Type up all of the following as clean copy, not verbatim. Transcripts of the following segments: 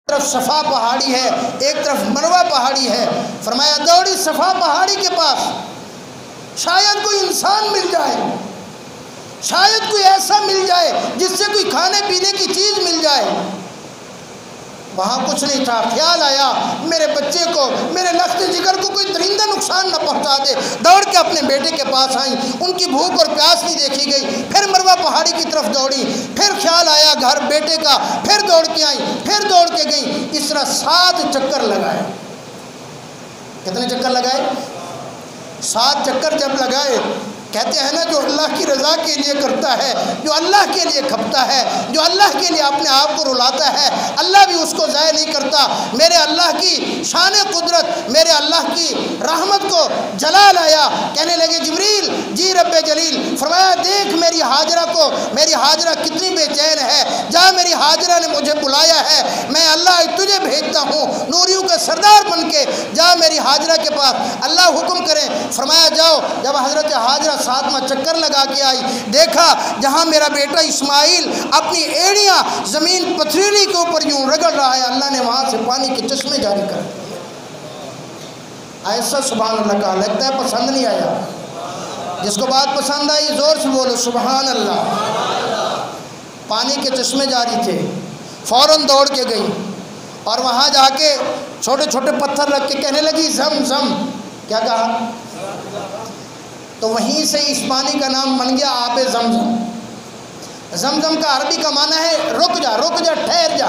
طرف صفا پہاڑی ہے، ایک طرف مروہ پہاڑی ہے۔ فرمایا دوڑی صفا پہاڑی کے پاس، شاید کوئی انسان مل جائے، شاید کوئی ایسا مل جائے جس سے کوئی کھانے پینے کی چیز مل جائے۔ وہاں کچھ نہیں تھا، خیال آیا میرے بچے کو، میرے لخت جگر کو کوئی درندہ نقصان نہ پہنچا دے۔ دوڑ کے اپنے بیٹے کے پاس آئیں، ان کی بھوک اور پیاس نہیں دیکھی گئی، پھر مروہ پہاڑی کی طرف دوڑی، پھر خیال آیا گھر بیٹے کا، پھر دوڑ کے آئیں، پھر دوڑ کے گئیں۔ اس طرح 7 چکر لگائے۔ کتنے چکر لگائے؟ 7 چکر جب لگائے، کہتے ہیں نا جو اللہ کی رضا کے لیے کرتا ہے، جو اللہ کے لیے کھپتا ہے، جو اللہ کے لیے اپنے آپ کو رلاتا ہے، اللہ بھی اس کو ضائع نہیں کرتا۔ میرے اللہ کی شان قدرت، میرے اللہ کی رحمت کو جلال آیا، کہنے لگے جبریل جی رب جلیل، فرمایا دیکھ میری ہاجرہ کو، میری ہاجرہ کتنی بے چین ہے، جا میری ہاجرہ نے مجھے بلایا ہے، میں اللہ تجھے بھیجتا ہوں نوریوں کے سردار بن کے، جا میری ہاجرہ کے پاس، اللہ حکم کرے۔ فرمایا جاؤ۔ جب حضرت ہاجرہ 7واں چکر لگا کے آئی، دیکھا جہاں میرا بیٹا اسماعیل اپنی ایڑیاں زمین پتھریلی کے اوپر یوں رگڑ رہا ہے، اللہ نے وہاں سے پانی کے چشمے جاری کر دیے۔ ایسا سبحان اللہ کا لگتا ہے پسند نہیں آیا؟ جس کو بات پسند آئی زور سے بولو سبحان اللہ۔ پانی کے چشمے جاری تھے، فوراً دوڑ کے گئی اور وہاں جا کے چھوٹے چھوٹے پتھر رکھ کے کہنے لگی زم زم۔ کیا کہا؟ تو وہیں سے اس پانی کا نام بن گیا آب زمزم۔ زمزم کا عربی کا معنی ہے رک جا، رک جا، ٹھہر جا۔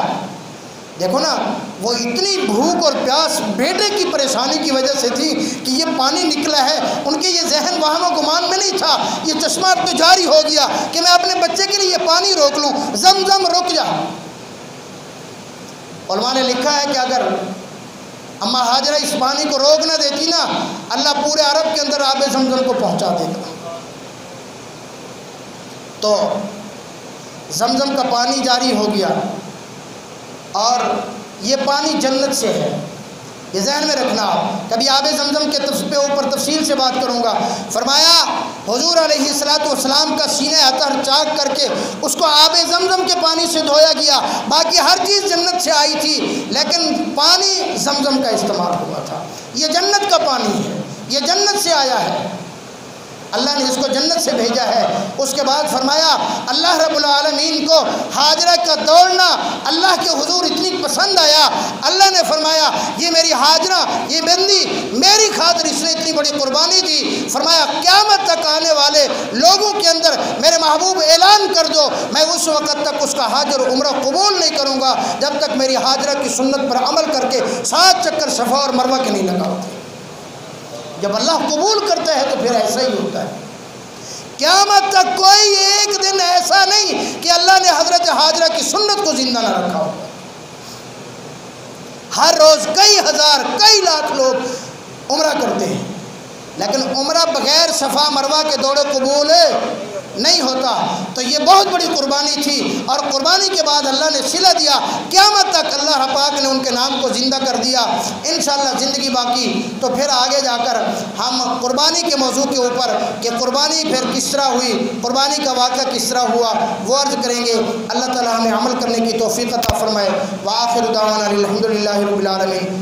دیکھو نا، وہ اتنی بھوک اور پیاس بیٹے کی پریشانی کی وجہ سے تھی کہ یہ پانی نکلا ہے، ان کے یہ ذہن وہم و گمان میں نہیں تھا، یہ چشمہ اب تو جاری ہو گیا کہ میں اپنے بچے کے لیے یہ پانی روک لوں، زمزم رک جا۔ علماء نے لکھا ہے کہ اگر اما ہاجرہ اس پانی کو روک نہ دیتی نا، اللہ پورے عرب کے اندر آب زمزم کو پہنچا دیتا۔ تو زمزم کا پانی جاری ہو گیا، اور یہ پانی جنت سے ہے، یہ ذہن میں رکھنا۔ کبھی آب زمزم کے اوپر تفصیل سے بات کروں گا۔ فرمایا حضور علیہ السلام کا سینہ اطہر چاک کر کے اس کو آب زمزم کے پانی سے دھویا گیا، باقی ہر چیز جنت سے آئی تھی، لیکن پانی زمزم کا استعمال ہوا تھا۔ یہ جنت کا پانی ہے، یہ جنت سے آیا ہے، اللہ نے اس کو جنت سے بھیجا ہے۔ اس کے بعد فرمایا اللہ رب العالمین کو ہاجرہ کا دوڑنا اللہ کے حضور اتنی پسند آیا، اللہ نے فرمایا یہ میری ہاجرہ، یہ بندی میری خاطر اس نے اتنی بڑی قربانی دی، فرمایا قیامت تک آنے والے لوگوں کے اندر میرے محبوب اعلان کر دو میں اس وقت تک اس کا حج اور عمرہ قبول نہیں کروں گا جب تک میری ہاجرہ کی سنت پر عمل کر کے 7 چکر صفا اور مروہ کے نہیں لگاتے۔ جب اللہ قبول کرتا ہے تو پھر ایسا ہی ہوتا ہے۔ قیامت تک کوئی ایک دن ایسا نہیں کہ اللہ نے حضرت ہاجرہ کی سنت کو زندہ نہ رکھا ہو۔ ہر روز کئی ہزار کئی لاکھ لوگ عمرہ کرتے ہیں، لیکن عمرہ بغیر صفا مروہ کے دوڑے قبول نہیں ہوتا۔ تو یہ بہت بڑی قربانی تھی، اور قربانی کے بعد اللہ نے صلہ دیا، قیامت تک اللہ پاک نے ان کے نام کو زندہ کر دیا۔ انشاءاللہ زندگی باقی تو پھر آگے جا کر ہم قربانی کے موضوع کے اوپر کہ قربانی پھر کس طرح ہوئی، قربانی کا واقعہ کس طرح ہوا، وہ عرض کریں گے۔ اللہ تعالی ہمیں عمل کرنے کی توفیق عطا فرمائے۔ وآخر دعوانا الحمدللہ رب العالمین۔